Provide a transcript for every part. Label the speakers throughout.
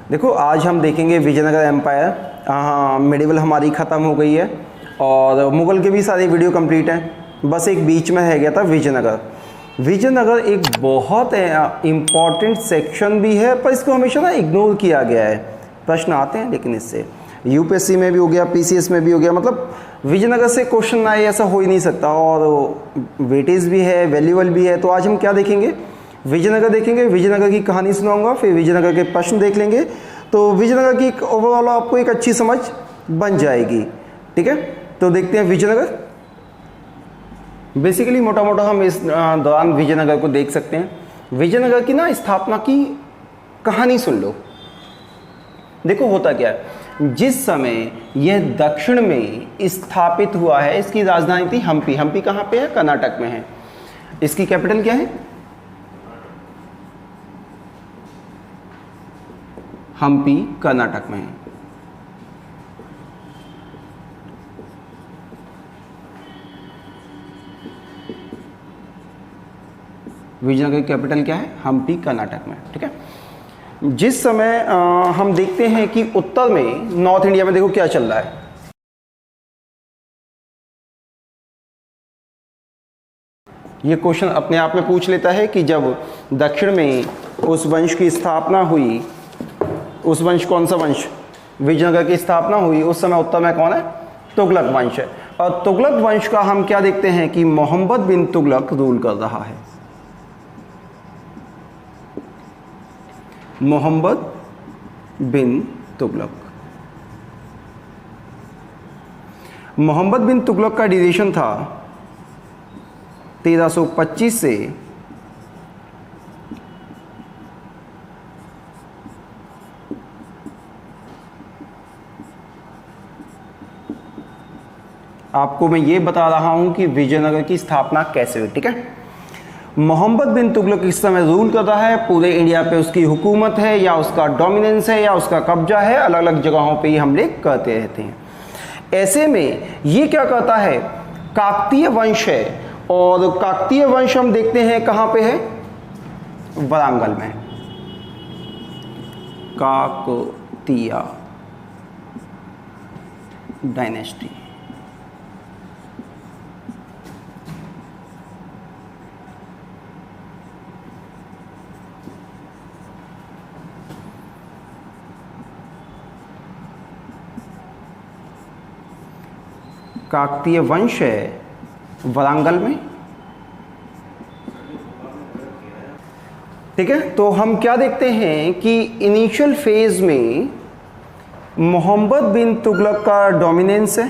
Speaker 1: देखो आज हम देखेंगे विजयनगर एम्पायर। हाँ, मेडिवल हमारी ख़त्म हो गई है और मुग़ल के भी सारे वीडियो कंप्लीट हैं, बस एक बीच में रह गया था विजयनगर। विजयनगर एक बहुत इम्पॉर्टेंट सेक्शन भी है, पर इसको हमेशा ना इग्नोर किया गया है। प्रश्न आते हैं लेकिन इससे यूपीएससी में भी हो गया, पीसीएस में भी हो गया, मतलब विजयनगर से क्वेश्चन आए ऐसा हो ही नहीं सकता, और वेटेज भी है, वैल्यूएबल भी है। तो आज हम क्या देखेंगे? विजयनगर देखेंगे, विजयनगर की कहानी सुनाऊंगा, फिर विजयनगर के प्रश्न देख लेंगे। तो विजयनगर की ओवरऑल आपको एक अच्छी समझ बन जाएगी। ठीक है, तो देखते हैं विजयनगर। बेसिकली मोटा मोटा हम इस दौरान विजयनगर को देख सकते हैं। विजयनगर की ना स्थापना की कहानी सुन लो। देखो होता क्या है, जिस समय यह दक्षिण में स्थापित हुआ है, इसकी राजधानी थी हम्पी। हम्पी कहाँ पे है? कर्नाटक में है। इसकी कैपिटल क्या है? हम्पी कर्नाटक में है। विजयनगर की कैपिटल क्या है? हम्पी कर्नाटक में। ठीक है, जिस समय हम देखते हैं कि उत्तर में, नॉर्थ इंडिया में देखो क्या चल रहा है। ये क्वेश्चन अपने आप में पूछ लेता है कि जब दक्षिण में उस वंश की स्थापना हुई, उस वंश कौन सा वंश? विजयनगर की स्थापना हुई, उस समय उत्तर में कौन है? तुगलक वंश है। और तुगलक वंश का हम क्या देखते हैं कि मोहम्मद बिन तुगलक रूल कर रहा है। मोहम्मद बिन तुगलक। मोहम्मद बिन तुगलक का ड्यूरेशन था 1325 से 1325। आपको मैं ये बता रहा हूं कि विजयनगर की स्थापना कैसे हुई। ठीक है, मोहम्मद बिन तुगलक इस समय रूल कर रहा है, पूरे इंडिया पे उसकी हुकूमत है, या उसका डोमिनेंस है, या उसका कब्जा है। अलग अलग जगहों पे ये हमले करते रहते हैं। ऐसे में ये क्या करता है? काकतीय वंश है, और काकतीय वंश हम देखते हैं कहाँ पे है? वरांगल में। काकतीय डायनेस्टी। काकतीय वंश है वरांगल में। ठीक है, तो हम क्या देखते हैं कि इनिशियल फेज में मोहम्मद बिन तुगलक का डोमिनेंस है।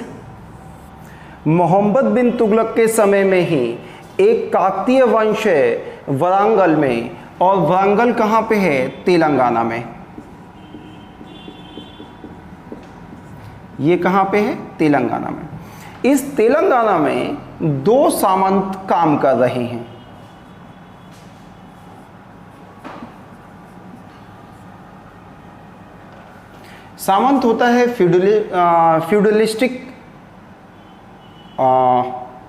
Speaker 1: मोहम्मद बिन तुगलक के समय में ही एक काकतीय वंश है वरांगल में, और वरांगल कहाँ पे है? तेलंगाना में। ये कहाँ पे है? तेलंगाना में। इस तेलंगाना में दो सामंत काम कर रहे हैं। सामंत होता है फ्यूडलिस्टिक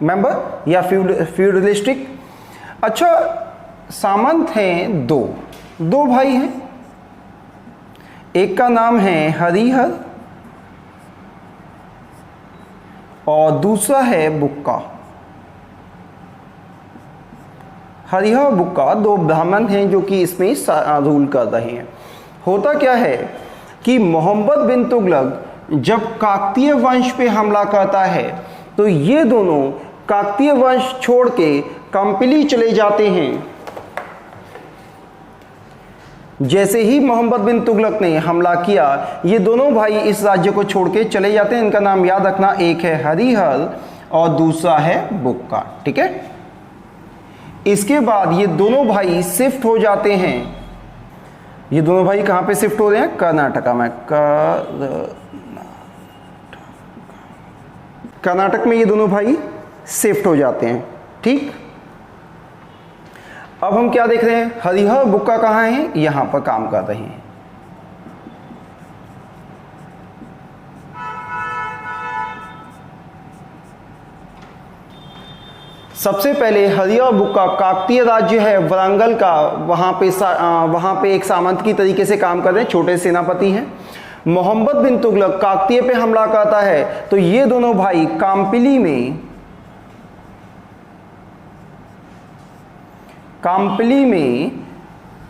Speaker 1: मेंबर या फ्यूडलिस्टिक। अच्छा, सामंत हैं दो भाई हैं। एक का नाम है हरिहर और दूसरा है बुक्का। हरिहर बुक्का दो ब्राह्मण हैं जो कि इसमें रूल कर रहे हैं। होता क्या है कि मोहम्मद बिन तुगलक जब काकतीय वंश पे हमला करता है, तो ये दोनों काकतीय वंश छोड़ के कंपिली चले जाते हैं। जैसे ही मोहम्मद बिन तुगलक ने हमला किया, ये दोनों भाई इस राज्य को छोड़ के चले जाते हैं। इनका नाम याद रखना, एक है हरिहर और दूसरा है बुक्का। ठीक है, इसके बाद ये दोनों भाई शिफ्ट हो जाते हैं। ये दोनों भाई कहाँ पे शिफ्ट हो रहे हैं? कर्नाटका में। कर्नाटक में ये दोनों भाई शिफ्ट हो जाते हैं। ठीक, अब हम क्या देख रहे हैं? हरिहर बुक्का कहाँ हैं? यहां पर काम कर रहे हैं। सबसे पहले हरिया और बुक्का काकतीय राज्य है वरंगल का, वहाँ पे एक सामंत की तरीके से काम कर रहे हैं, छोटे सेनापति हैं। मोहम्मद बिन तुगलक काकतीय पे हमला करता है, तो ये दोनों भाई काम्पिली में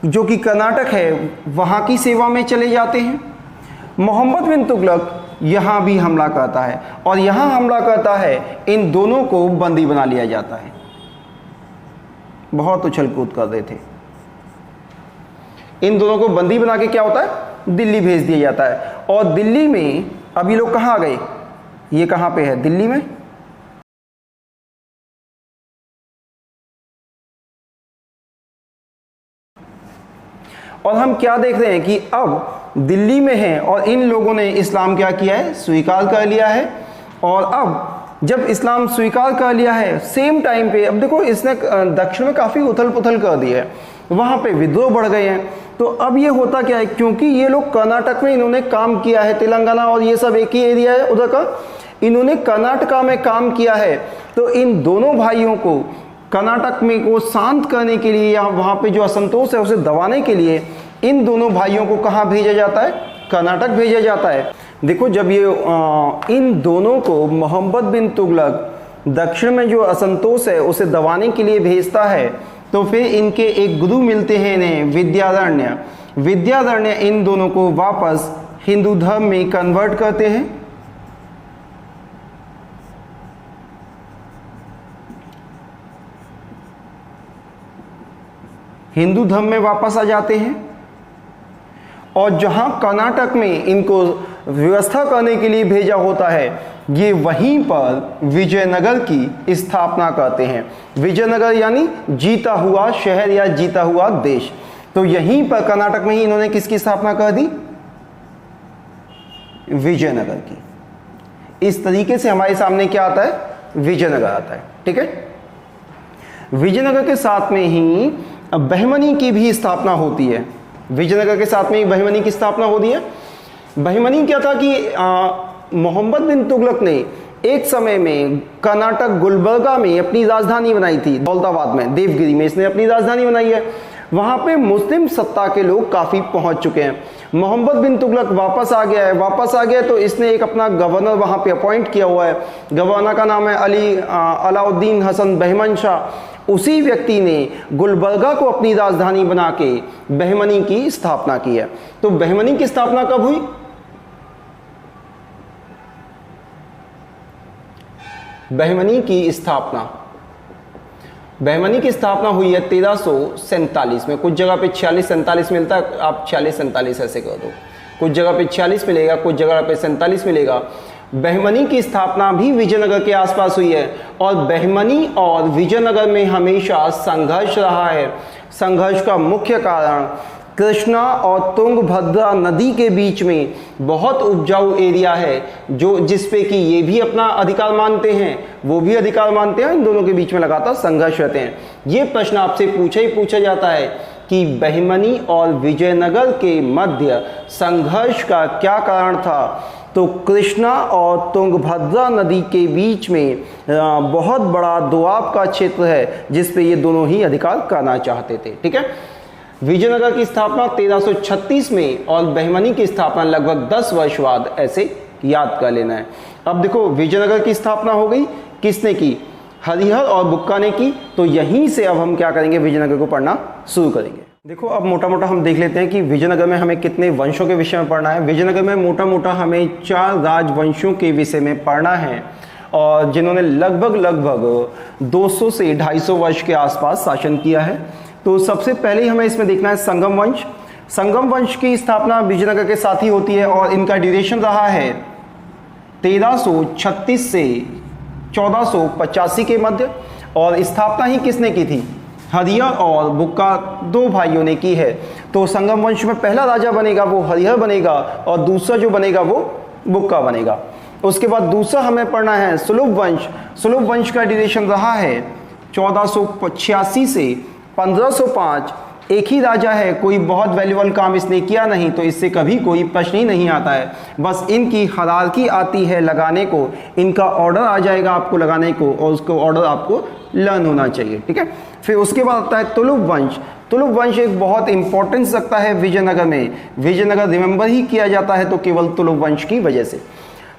Speaker 1: जो कि कर्नाटक है वहाँ की सेवा में चले जाते हैं। मोहम्मद बिन तुगलक यहाँ भी हमला करता है और यहाँ हमला करता है, इन दोनों को बंदी बना लिया जाता है। बहुत उछल कूद कर रहे थे। इन दोनों को बंदी बना के क्या होता है, दिल्ली भेज दिया जाता है। और दिल्ली में अब ये लोग कहाँ आ गए, ये कहाँ पे है, दिल्ली में। और हम क्या देख रहे हैं कि अब दिल्ली में हैं और इन लोगों ने इस्लाम क्या किया है, स्वीकार कर लिया है। और अब जब इस्लाम स्वीकार कर लिया है, सेम टाइम पे अब देखो इसने दक्षिण में काफ़ी उथल पुथल कर दी है, वहाँ पे विद्रोह बढ़ गए हैं। तो अब ये होता क्या है, क्योंकि ये लोग कर्नाटक में इन्होंने काम किया है, तेलंगाना और ये सब एक ही एरिया है उधर का, इन्होंने कर्नाटका में काम किया है। तो इन दोनों भाइयों को कर्नाटक में को शांत करने के लिए या वहाँ पे जो असंतोष है उसे दबाने के लिए इन दोनों भाइयों को कहाँ भेजा जाता है, कर्नाटक भेजा जाता है। देखो जब ये इन दोनों को मोहम्मद बिन तुगलक दक्षिण में जो असंतोष है उसे दबाने के लिए भेजता है, तो फिर इनके एक गुरु मिलते हैं इन्हें, विद्यारण्य इन दोनों को वापस हिंदू धर्म में कन्वर्ट करते हैं। हिंदू धर्म में वापस आ जाते हैं और जहां कर्नाटक में इनको व्यवस्था करने के लिए भेजा होता है, ये वहीं पर विजयनगर की स्थापना करते हैं। विजयनगर यानी जीता हुआ शहर या जीता हुआ देश। तो यहीं पर कर्नाटक में ही इन्होंने किसकी स्थापना कर दी, विजयनगर की। इस तरीके से हमारे सामने क्या आता है, विजयनगर आता है। ठीक है, विजयनगर के साथ में ही बहमनी की भी स्थापना होती है। विजयनगर के साथ में ही बहमनी की स्थापना होती है। बहमनी क्या था कि मोहम्मद बिन तुगलक ने एक समय में कर्नाटक गुलबर्गा में अपनी राजधानी बनाई थी, दौलताबाद में, देवगिरी में इसने अपनी राजधानी बनाई है। वहाँ पे मुस्लिम सत्ता के लोग काफ़ी पहुँच चुके हैं। मोहम्मद बिन तुगलक वापस आ गया है, वापस आ गया तो इसने एक अपना गवर्नर वहाँ पे अपॉइंट किया हुआ है। गवर्नर का नाम है अलाउद्दीन हसन बहमन शाह। उसी व्यक्ति ने गुलबर्गा को अपनी राजधानी बना के बहमनी की स्थापना की है। तो बहमनी की स्थापना कब हुई, बहमनी की स्थापना हुई है 1347 में। कुछ जगह पे 46-47 मिलता है, आप 46-47 ऐसे कर दो। कुछ जगह पे 46 मिलेगा, कुछ जगह पे 47 मिलेगा। बहमनी की स्थापना भी विजयनगर के आसपास हुई है और बहमनी और विजयनगर में हमेशा संघर्ष रहा है। संघर्ष का मुख्य कारण कृष्णा और तुंगभद्रा नदी के बीच में बहुत उपजाऊ एरिया है, जो जिसपे कि ये भी अपना अधिकार मानते हैं, वो भी अधिकार मानते हैं। इन दोनों के बीच में लगातार संघर्ष रहते हैं। ये प्रश्न आपसे पूछा जाता है कि बहमनी और विजयनगर के मध्य संघर्ष का क्या कारण था। तो कृष्णा और तुंगभद्रा नदी के बीच में बहुत बड़ा दोआब का क्षेत्र है, जिस पे ये दोनों ही अधिकार करना चाहते थे। ठीक है, विजयनगर की स्थापना 1336 में और बहमनी की स्थापना लगभग 10 वर्ष बाद, ऐसे याद कर लेना है। अब देखो विजयनगर की स्थापना हो गई, किसने की, हरिहर और बुक्का ने की। तो यहीं से अब हम क्या करेंगे, विजयनगर को पढ़ना शुरू करेंगे। देखो अब मोटा मोटा हम देख लेते हैं कि विजयनगर में हमें कितने वंशों के विषय में पढ़ना है। विजयनगर में मोटा मोटा हमें 4 राजवंशों के विषय में पढ़ना है, और जिन्होंने लगभग 200 से 250 वर्ष के आसपास शासन किया है। तो सबसे पहले हमें इसमें देखना है संगम वंश। संगम वंश की स्थापना विजयनगर के साथ ही होती है और इनका ड्यूरेशन रहा है 1336 से 1485 के मध्य। और स्थापना ही किसने की थी, हरिहर और बुक्का, 2 भाइयों ने की है। तो संगम वंश में पहला राजा बनेगा वो हरिहर बनेगा और दूसरा जो बनेगा वो बुक्का बनेगा। उसके बाद दूसरा हमें पढ़ना है सुलभ वंश। सुलभ वंश का ड्यूरेशन रहा है 1486 से 1505। एक ही राजा है, कोई बहुत वैल्यूबल काम इसने किया नहीं, तो इससे कभी कोई प्रश्न ही नहीं आता है। बस इनकी हायरार्की आती है लगाने को, इनका ऑर्डर आ जाएगा आपको लगाने को, और उसको ऑर्डर आपको लर्न होना चाहिए, ठीक है। फिर उसके बाद आता है तुलुप वंश। तुलुप वंश एक बहुत इंपॉर्टेंस रखता है विजयनगर में। विजयनगर रिमेंबर ही किया जाता है तो केवल तुलुप वंश की वजह से।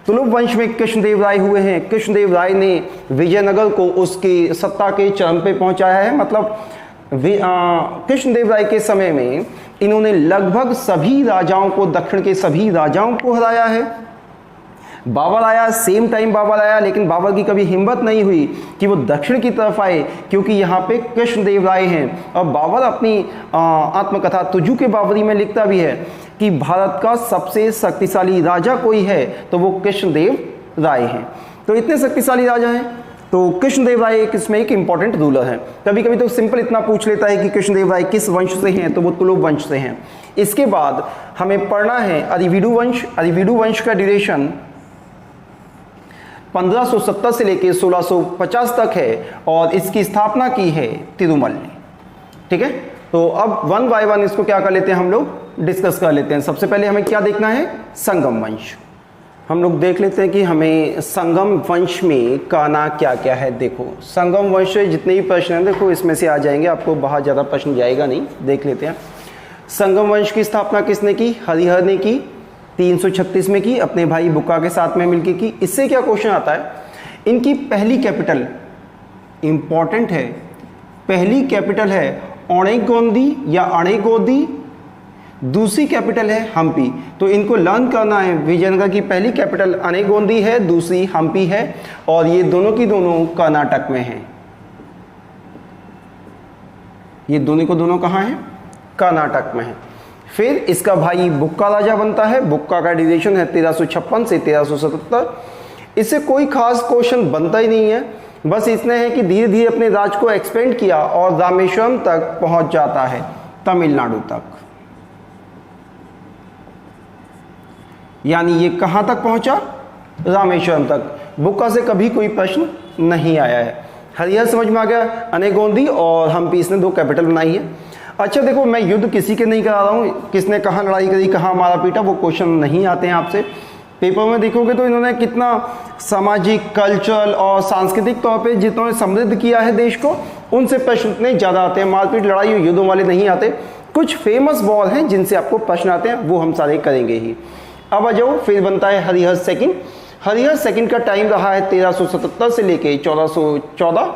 Speaker 1: तुलुप वंश में कृष्णदेव राय हुए हैं। कृष्णदेव राय ने विजयनगर को उसके सत्ता के चरम पे पहुंचाया है। मतलब कृष्णदेव राय के समय में इन्होंने लगभग सभी राजाओं को, दक्षिण के सभी राजाओं को हराया है। बाबर आया, सेम टाइम बाबर आया, लेकिन बाबर की कभी हिम्मत नहीं हुई कि वो दक्षिण की तरफ आए, क्योंकि यहाँ पे कृष्णदेव राय हैं। और बाबर अपनी आत्मकथा तुजू के बाबरी में लिखता भी है कि भारत का सबसे शक्तिशाली राजा कोई है तो वो कृष्णदेव राय हैं। तो इतने शक्तिशाली राजा हैं, तो कृष्णदेव राय इसमें एक इंपॉर्टेंट रूलर है। कभी कभी तो सिंपल इतना पूछ लेता है कि कृष्णदेव राय किस वंश से हैं, तो वो तुलुप वंश से हैं। इसके बाद हमें पढ़ना है अरिवीडु वंश। अरिवीडु वंश का ड्यूरेशन 1570 से लेकर 1650 तक है, और इसकी स्थापना की है तिरुमल ने, ठीक है। तो अब वन बाय वन इसको क्या कर लेते हैं, हम लोग डिस्कस कर लेते हैं। सबसे पहले हमें क्या देखना है, संगम वंश। हम लोग देख लेते हैं कि हमें संगम वंश में कहना क्या क्या है। देखो संगम वंश से जितने भी प्रश्न हैं, देखो इसमें से आ जाएंगे, आपको बहुत ज़्यादा प्रश्न जाएगा नहीं। देख लेते हैं, संगम वंश की स्थापना किसने की, हरिहर ने की, 336 में की, अपने भाई बुक्का के साथ में मिलकर की। इससे क्या क्वेश्चन आता है, इनकी पहली कैपिटल इंपॉर्टेंट है, पहली कैपिटल है अणेगोंदी या अणेगोदी, दूसरी कैपिटल है हम्पी। तो इनको लर्न करना है, विजयनगर की पहली कैपिटल अणेगोंदी है, दूसरी हम्पी है, और ये दोनों की दोनों कर्नाटक में हैं। ये दोनों को दोनों कहाँ हैं, कर्नाटक में है। फिर इसका भाई बुक्का राजा बनता है। बुक्का का ड्यूरेशन है 1356 से 1377। इससे कोई खास क्वेश्चन बनता ही नहीं है, बस इतने है कि धीरे धीरे अपने राज को एक्सपेंड किया और रामेश्वरम तक पहुंच जाता है, तमिलनाडु तक। यानी ये कहां तक पहुंचा, रामेश्वरम तक। बुक्का से कभी कोई प्रश्न नहीं आया है। हरिहर समझ में आ गया, अनेगोंदी और हम्पी, इसने दो कैपिटल बनाई है। अच्छा देखो, मैं युद्ध किसी के नहीं करा रहा हूँ, किसने कहाँ लड़ाई करी, कहाँ मारा पीटा, वो क्वेश्चन नहीं आते हैं आपसे। पेपर में देखोगे तो इन्होंने कितना सामाजिक, कल्चरल और सांस्कृतिक तौर पे जितने समृद्ध किया है देश को, उनसे प्रश्न इतने ज़्यादा आते हैं। मारपीट, लड़ाई, युद्धों वाले नहीं आते। कुछ फेमस वॉर हैं जिनसे आपको प्रश्न आते हैं, वो हम सारे करेंगे ही। अब आ जाओ, फिर बनता है हरिहर सेकंड। हरिहर सेकंड का टाइम रहा है 1377 से लेके 1414।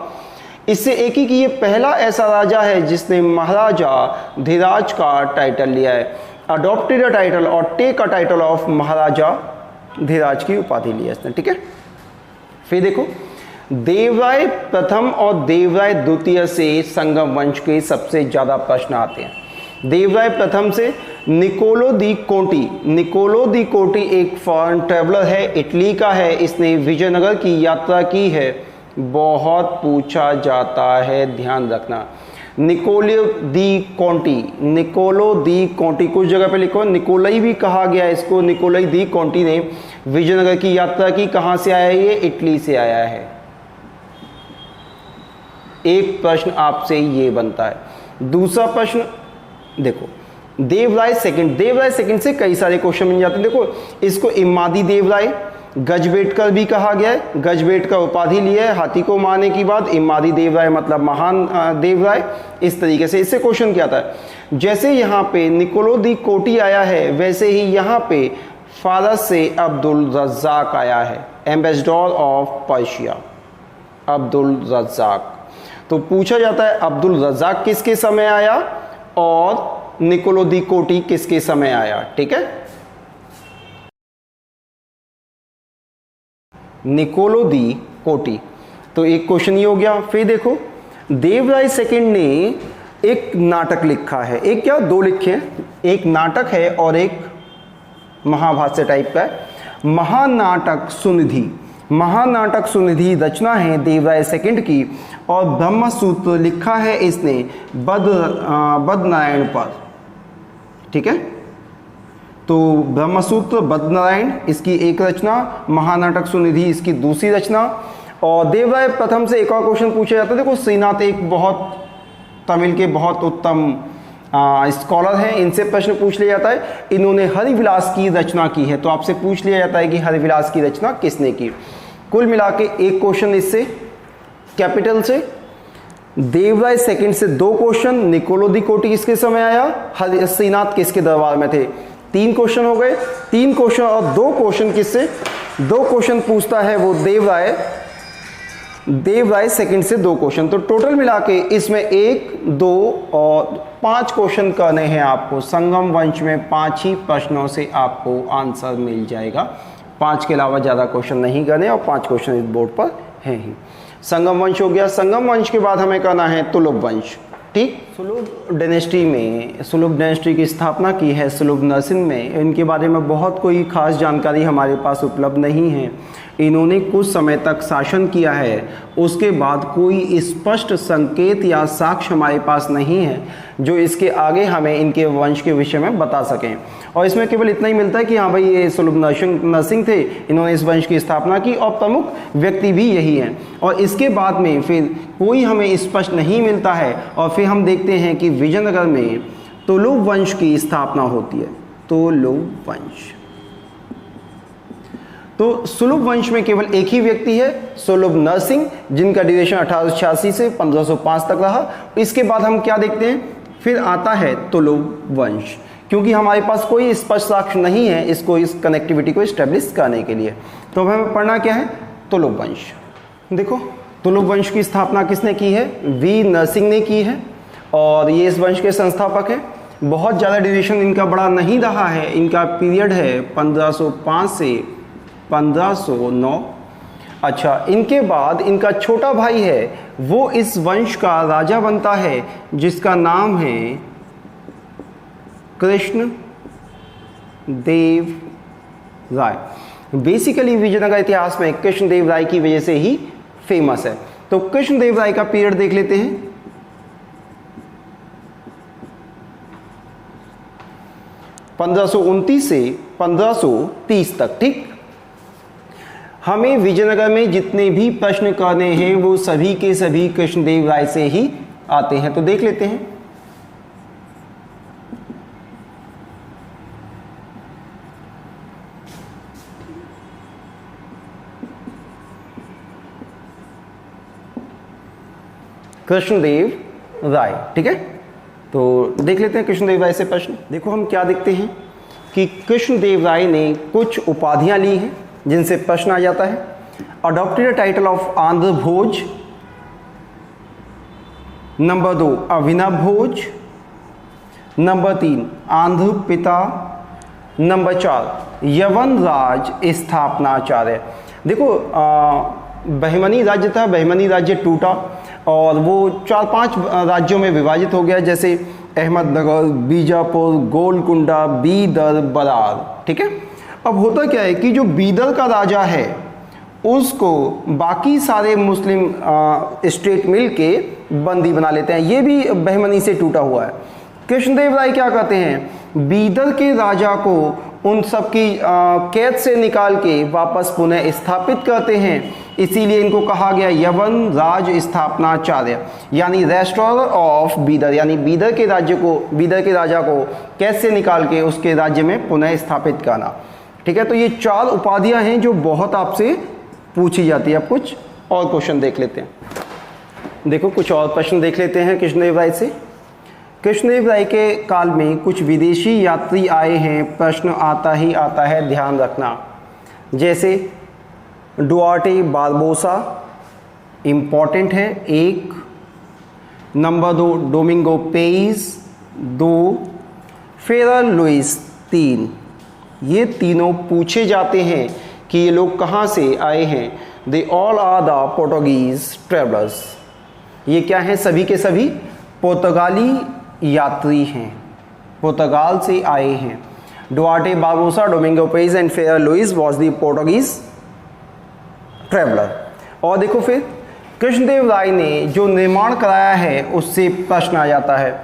Speaker 1: इससे एक ही कि ये पहला ऐसा राजा है जिसने महाराजा धीराज का टाइटल लिया है, अडॉप्टेड अ टाइटल और टेक अ टाइटल ऑफ महाराजा धीराज की उपाधि लिया इसने, ठीक है। फिर देखो, देवराय प्रथम और देवराय द्वितीय से संगम वंश के सबसे ज्यादा प्रश्न आते हैं। देवराय प्रथम से निकोलो दी कोंटी। निकोलो दी कोंटी एक फॉरेन ट्रैवलर है, इटली का है, इसने विजयनगर की यात्रा की है, बहुत पूछा जाता है, ध्यान रखना। निकोलो दी कोंटी, निकोलो दी कोंटी, कुछ जगह पे लिखो निकोलाई भी कहा गया है इसको। निकोलाई दी कोंटी ने विजयनगर की यात्रा की, कहां से आया है ये, इटली से आया है। एक प्रश्न आपसे ये बनता है। दूसरा प्रश्न देखो, देवराय सेकंड। देवराय सेकंड से कई सारे क्वेश्चन बन जाते हैं। देखो, इसको इमादी देवराय, गजबेटकर भी कहा गया है, गजबेटकर उपाधि लिया है हाथी को मारने की बाद। इमादी देवराय मतलब महान देवराय। इस तरीके से इससे क्वेश्चन क्या आता है, जैसे यहाँ पे निकोलो दी कोटी आया है, वैसे ही यहाँ पे फारस से अब्दुल रज्जाक आया है, ambassador of Persia, Abdul Razzaq. तो पूछा जाता है अब्दुल रज्जाक किसके समय आया और निकोलो दी कोटी किसके समय आया, ठीक है। निकोलो दी कोटी, तो एक क्वेश्चन ये हो गया। फिर देखो, देवराय सेकंड ने एक नाटक लिखा है, एक क्या, दो लिखे हैं, एक नाटक है और एक महाभाष्य टाइप का है। महानाटक सुनिधि, महानाटक सुनिधि रचना है देवराय सेकंड की, और ब्रह्मसूत्र लिखा है इसने बदनारायण पर, ठीक है। तो ब्रह्मसूत्र बदनारायण इसकी एक रचना, महानाटक सुनिधि इसकी दूसरी रचना। और देवराय प्रथम से एक और क्वेश्चन पूछा जाता है। देखो, श्रीनाथ एक बहुत तमिल के बहुत उत्तम स्कॉलर हैं, इनसे प्रश्न पूछ लिया जाता है, इन्होंने हरिविलास की रचना की है, तो आपसे पूछ लिया जाता है कि हरिविलास की रचना किसने की। कुल मिला के एक क्वेश्चन इससे कैपिटल से, देवराय सेकंड से 2 क्वेश्चन, निकोलो दी कोटी किसके समय आया, हरिश्रीनाथ किसके दरबार में थे। 3 क्वेश्चन हो गए, 3 क्वेश्चन और 2 क्वेश्चन किससे, 2 क्वेश्चन पूछता है वो देवराय सेकंड से 2 क्वेश्चन। तो टोटल मिला के इसमें 1, 2 और 5 क्वेश्चन करने हैं आपको। संगम वंश में 5 ही प्रश्नों से आपको आंसर मिल जाएगा, 5 के अलावा ज़्यादा क्वेश्चन नहीं करने, और 5 क्वेश्चन इस बोर्ड पर हैं ही। संगम वंश हो गया। संगम वंश के बाद हमें करना है तुलुक वंश। ठीक, सुलुभ डायनेस्टी की स्थापना की है सुलुभ नरसिंह में। इनके बारे में बहुत कोई खास जानकारी हमारे पास उपलब्ध नहीं है। इन्होंने कुछ समय तक शासन किया है, उसके बाद कोई स्पष्ट संकेत या साक्ष्य हमारे पास नहीं है जो इसके आगे हमें इनके वंश के विषय में बता सकें। और इसमें केवल इतना ही मिलता है कि हाँ भाई ये सुलुभ नरसिंह थे, इन्होंने इस वंश की स्थापना की और प्रमुख व्यक्ति भी यही हैं। और इसके बाद में फिर कोई हमें स्पष्ट नहीं मिलता है। और फिर हम देखते हैं कि विजयनगर में तुलुक वंश की स्थापना होती है, तुलुक वंश। तो सुलुभ वंश में केवल एक ही व्यक्ति है, सुलुभ नरसिंह, जिनका ड्यूरेशन 1886 से 1505 तक रहा। इसके बाद हम क्या देखते हैं, फिर आता है तुलुक वंश, क्योंकि हमारे पास कोई स्पष्ट साक्ष्य नहीं है इसको, इस कनेक्टिविटी को एस्टेब्लिश करने के लिए। तो हमें पढ़ना क्या है, तुलुक वंश। देखो तुलुक वंश की स्थापना किसने की है, वी नरसिंह ने की है, और ये इस वंश के संस्थापक हैं। बहुत ज़्यादा ड्यूरेशन इनका बड़ा नहीं रहा है, इनका पीरियड है 1505 से 1509। अच्छा, इनके बाद इनका छोटा भाई है, वो इस वंश का राजा बनता है, जिसका नाम है कृष्ण देव राय। बेसिकली विजयनगर इतिहास में कृष्ण देव राय की वजह से ही फेमस है। तो कृष्ण देव राय का पीरियड देख लेते हैं। 1529 से 1530 तक। ठीक, हमें विजयनगर में जितने भी प्रश्न करने हैं वो सभी के सभी कृष्णदेव राय से ही आते हैं। तो देख लेते हैं। कृष्णदेव राय, ठीक है, तो देख लेते हैं कृष्णदेव राय से प्रश्न। देखो हम क्या देखते हैं कि कृष्णदेव राय ने कुछ उपाधियां ली हैं जिनसे प्रश्न आ जाता है। Adopted the title of Andhra Bhoj, number 2 Abhinav Bhoj, number 3 Andhra पिता, नंबर 4 यवन राज स्थापनाचार्य। देखो बहमनी राज्य था, बहमनी राज्य टूटा और वो 4-5 राज्यों में विभाजित हो गया, जैसे अहमदनगर, बीजापुर, गोलकुंडा, बीदर, बरार। ठीक है, अब होता क्या है कि जो बीदर का राजा है उसको बाकी सारे मुस्लिम स्टेट मिल के बंदी बना लेते हैं। ये भी बहमनी से टूटा हुआ है। कृष्णदेव राय क्या कहते हैं, बीदर के राजा को उन सब की कैद से निकाल के वापस पुनः स्थापित करते हैं। इसीलिए इनको कहा गया यवन राज स्थापनाचार्य, यानी रेस्टोरर ऑफ बीदर, यानी बीदर के राज्य को, बीदर के राजा को कैद से निकाल के उसके राज्य में पुनः स्थापित करना। ठीक है, तो ये 4 उपाधियां हैं जो बहुत आपसे पूछी जाती है। अब कुछ और क्वेश्चन देख लेते हैं। देखो कुछ और प्रश्न देख लेते हैं कृष्णदेव राय से। कृष्णदेव राय के काल में कुछ विदेशी यात्री आए हैं, प्रश्न आता ही आता है, ध्यान रखना। जैसे डुआर्टे बारबोसा इम्पॉर्टेंट है 1, नंबर 2 डोमिंगो पेइज 2, फेरर लुइस 3। ये तीनों पूछे जाते हैं कि ये लोग कहाँ से आए हैं। They all are the Portuguese travellers. ये क्या हैं, सभी के सभी पुर्तगाली यात्री हैं, पुर्तगाल से आए हैं। Duarte Barbosa, Domingo Paes and Ferrer Luis was the Portuguese traveller. और देखो फिर कृष्णदेव राय ने जो निर्माण कराया है उससे प्रश्न आ जाता है।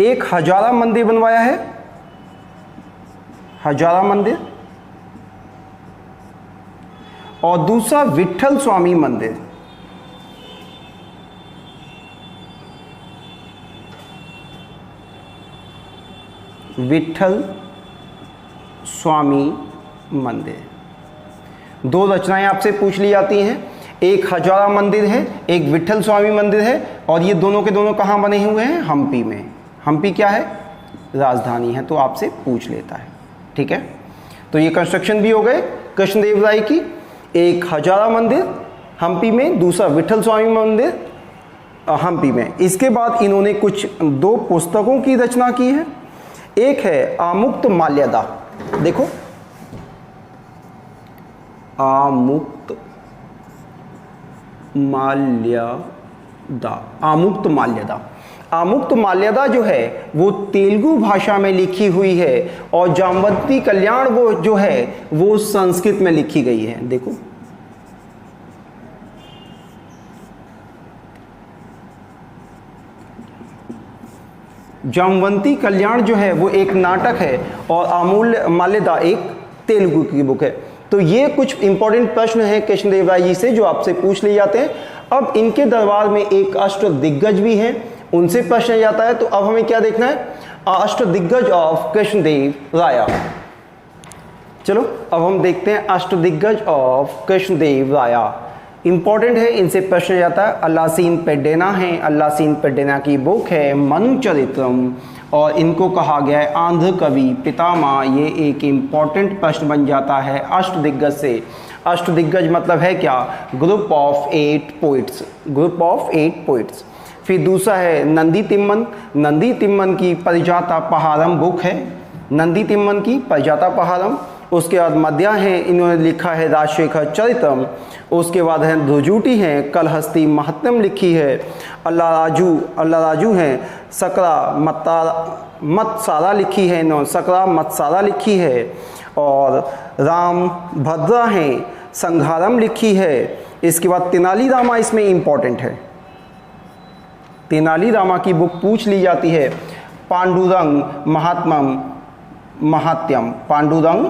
Speaker 1: एक हजारा मंदिर बनवाया है, हजारा मंदिर, और दूसरा विट्ठल स्वामी मंदिर। विठल स्वामी मंदिर। दो रचनाएं आपसे पूछ ली जाती हैं, एक हजारा मंदिर है, एक विठल स्वामी मंदिर है, और ये दोनों के दोनों कहाँ बने हुए हैं? हम्पी में। हम्पी क्या है? राजधानी है, तो आपसे पूछ लेता है। ठीक है, तो ये कंस्ट्रक्शन भी हो गए कृष्णदेव राय की, एक हजारा मंदिर हम्पी में, दूसरा विठल स्वामी मंदिर हम्पी में। इसके बाद इन्होंने कुछ दो पुस्तकों की रचना की है। एक है आमुक्त माल्यदा, देखो आमुक्त माल्यदा, आमुक्त माल्यदा। आमुक्त माल्यदा जो है वो तेलुगु भाषा में लिखी हुई है, और जामवंती कल्याण वो जो है वो संस्कृत में लिखी गई है। देखो जामवंती कल्याण जो है वो एक नाटक है, और अमूल्य माल्यदा एक तेलुगु की बुक है। तो ये कुछ इंपॉर्टेंट प्रश्न हैं कृष्णदेव राय जी से जो आपसे पूछ लिए जाते हैं। अब इनके दरबार में एक अष्ट दिग्गज भी हैं, उनसे प्रश्न जाता है। तो अब हमें क्या देखना है? अष्ट दिग्गज ऑफ कृष्णदेव राय। चलो अब हम देखते हैं अष्ट दिग्गज ऑफ कृष्णदेव राय। इंपॉर्टेंट है, इनसे प्रश्न जाता है। अल्लासीन पेड्डेना है, अल्लासीन पेड्डेना की बुक है मनुचरित्रम, और इनको कहा गया है आंध्र कवि पितामह। ये एक इम्पॉर्टेंट प्रश्न बन जाता है अष्ट दिग्गज से। अष्ट दिग्गज मतलब है क्या? Group of 8 poets, group of 8 poets. फिर दूसरा है नंदी तिम्मन। नंदी तिम्मन की परिजाता पहारम बुक है, नंदी तिम्मन की परिजाता पहारम। उसके बाद मध्या है, इन्होंने लिखा है राजशेखर चरितम। उसके बाद है ध्रुजुटी हैं, कलहस्ती महात्म्यम लिखी है। अल्लाह राजू हैं, सकरा मत्सारा लिखी है, इन्होंने सकरा मत्सारा लिखी है। और राम भद्रा हैं, संघारम लिखी है। इसके बाद तेनाली रामा इसमें इम्पॉर्टेंट है, तेनाली रामा की बुक पूछ ली जाती है। पांडुरंग महात्यम, पांडुरंग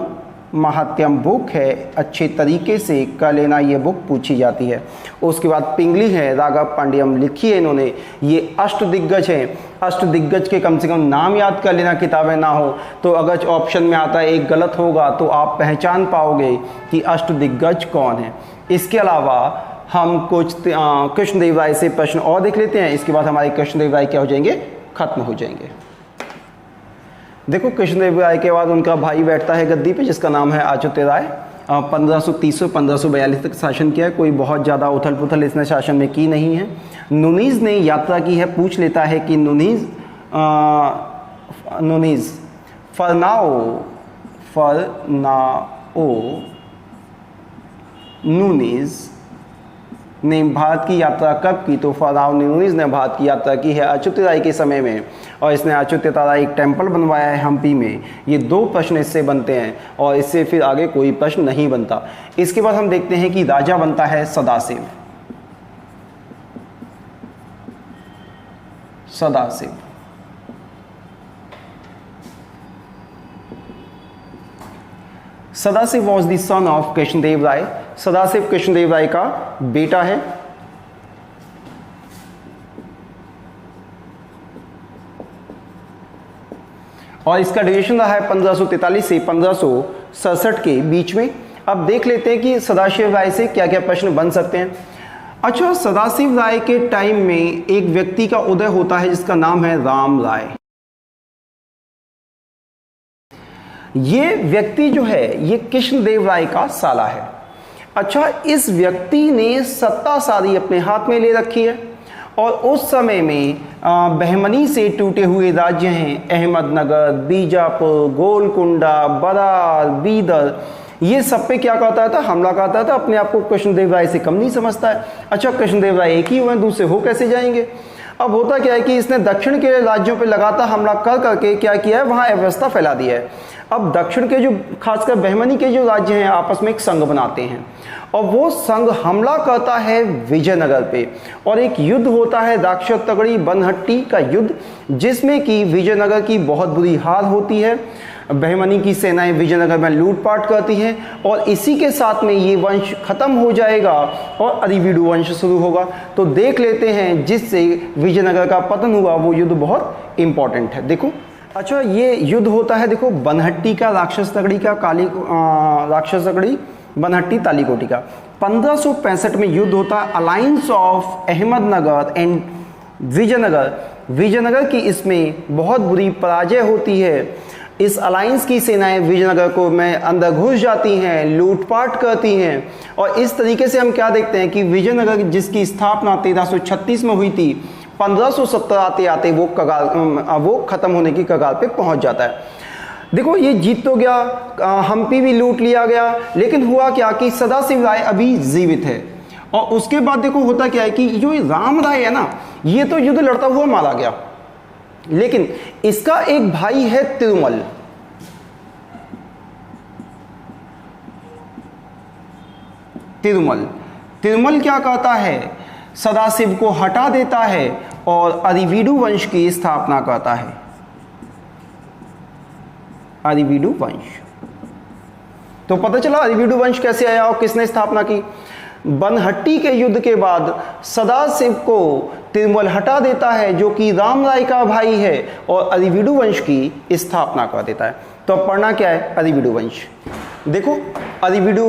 Speaker 1: महात्यम बुक है, अच्छे तरीके से कर लेना, ये बुक पूछी जाती है। उसके बाद पिंगली है, राघव पांड्यम लिखी है इन्होंने। ये अष्ट दिग्गज हैं। अष्ट दिग्गज के कम से कम नाम याद कर लेना, किताबें ना हो तो अगर ऑप्शन में आता है एक गलत होगा तो आप पहचान पाओगे कि अष्ट दिग्गज कौन है। इसके अलावा हम कुछ कृष्णदेव राय से प्रश्न और देख लेते हैं, इसके बाद हमारे कृष्णदेव राय क्या हो जाएंगे? खत्म हो जाएंगे। देखो कृष्णदेव राय के बाद उनका भाई बैठता है गद्दी पे, जिसका नाम है अच्युत राय। 1530 से 1542 तक शासन किया है। कोई बहुत ज़्यादा उथल पुथल इसने शासन में की नहीं है। नुनीज़ ने यात्रा की है, पूछ लेता है कि नुनीज़ नुनीज़ ने भारत की यात्रा कब की? तो फरनाओ नुनीज़ ने भारत की यात्रा की है अच्युत राय के समय में, और इसने अच्युत राय एक टेम्पल बनवाया है हम्पी में। ये दो प्रश्न इससे बनते हैं, और इससे फिर आगे कोई प्रश्न नहीं बनता। इसके बाद हम देखते हैं कि राजा बनता है Sadashiv. Sadashiv Sadashiv was the son of Krishnadeva Raya. Sadashiv Krishnadeva Raya का बेटा है। और इसका ड्यूरेशन रहा है 1543 से 1567 के बीच में। अब देख लेते हैं कि सदाशिव राय से क्या क्या प्रश्न बन सकते हैं। अच्छा, सदाशिव राय के टाइम में एक व्यक्ति का उदय होता है जिसका नाम है राम राय। ये व्यक्ति जो है ये कृष्णदेव राय का साला है। अच्छा, इस व्यक्ति ने सत्ता सारी अपने हाथ में ले रखी है, और उस समय में बहमनी से टूटे हुए राज्य हैं अहमदनगर, बीजापुर, गोलकुंडा, बरार, बीदर, ये सब पे क्या कहता था? हमला करता था। अपने आप को कृष्णदेव राय से कम नहीं समझता है। अच्छा, कृष्णदेव राय एक ही हुए, दूसरे हो कैसे जाएंगे? अब होता क्या है कि इसने दक्षिण के राज्यों पे लगातार हमला कर करके क्या किया है? वहाँ अव्यवस्था फैला दी है। अब दक्षिण के जो खासकर बहमनी के जो राज्य हैं आपस में एक संघ बनाते हैं, और वो संघ हमला करता है विजयनगर पे, और एक युद्ध होता है राक्षस तगड़ी बनहट्टी का युद्ध, जिसमें कि विजयनगर की बहुत बुरी हार होती है। बहमनी की सेनाएं विजयनगर में लूटपाट करती हैं, और इसी के साथ में ये वंश खत्म हो जाएगा और अरिवीडु वंश शुरू होगा। तो देख लेते हैं जिससे विजयनगर का पतन हुआ वो युद्ध बहुत इंपॉर्टेंट है। देखो, अच्छा, ये युद्ध होता है देखो बनहट्टी का, राक्षस तगड़ी का, राक्षस तगड़ी, बनहट्टी तालीकोटी का। 1565 में युद्ध होता है alliance of Ahmednagar and Vijayanagar. Vijayanagar की इसमें बहुत बुरी पराजय होती है। इस अलायंस की सेनाएं विजयनगर को में अंदर घुस जाती हैं, लूटपाट करती हैं, और इस तरीके से हम क्या देखते हैं कि विजयनगर जिसकी स्थापना 1336 में हुई थी, 1517 आते आते वो खत्म होने की कगार पे पहुंच जाता है। देखो ये जीत तो गया, हम्पी भी लूट लिया गया, लेकिन हुआ क्या कि सदाशिव राय अभी जीवित है। और उसके बाद देखो होता क्या है कि जो राम राय है ना, ये तो युद्ध लड़ता हुआ मारा गया, लेकिन इसका एक भाई है तिरुमल। तिरुमल क्या कहता है, सदाशिव को हटा देता है और अरिवीडु वंश की स्थापना करता है। अरिवीडु वंश, तो पता चला अरिवीडु वंश कैसे आया और किसने स्थापना की। बनहट्टी के युद्ध के बाद सदाशिव को तिरुमल हटा देता है, जो कि राम राय का भाई है, और अरिवीडु वंश की स्थापना कर देता है। तो अब पढ़ना क्या है, अरिवीडु वंश। देखो अरिवीडु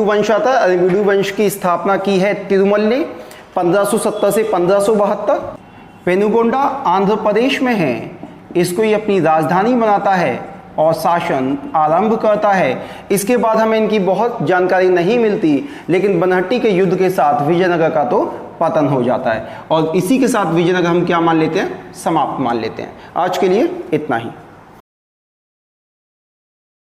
Speaker 1: वंश आता है। अरिवीडु वंश की स्थापना की है तिरुमल ने 1570 से 1572। पेनुगोंडा आंध्र प्रदेश में है, इसको ही अपनी राजधानी बनाता है और शासन आरंभ करता है। इसके बाद हमें इनकी बहुत जानकारी नहीं मिलती, लेकिन बनहट्टी के युद्ध के साथ विजयनगर का तो पतन हो जाता है, और इसी के साथ विजयनगर हम क्या मान लेते हैं, समाप्त मान लेते हैं। आज के लिए इतना ही।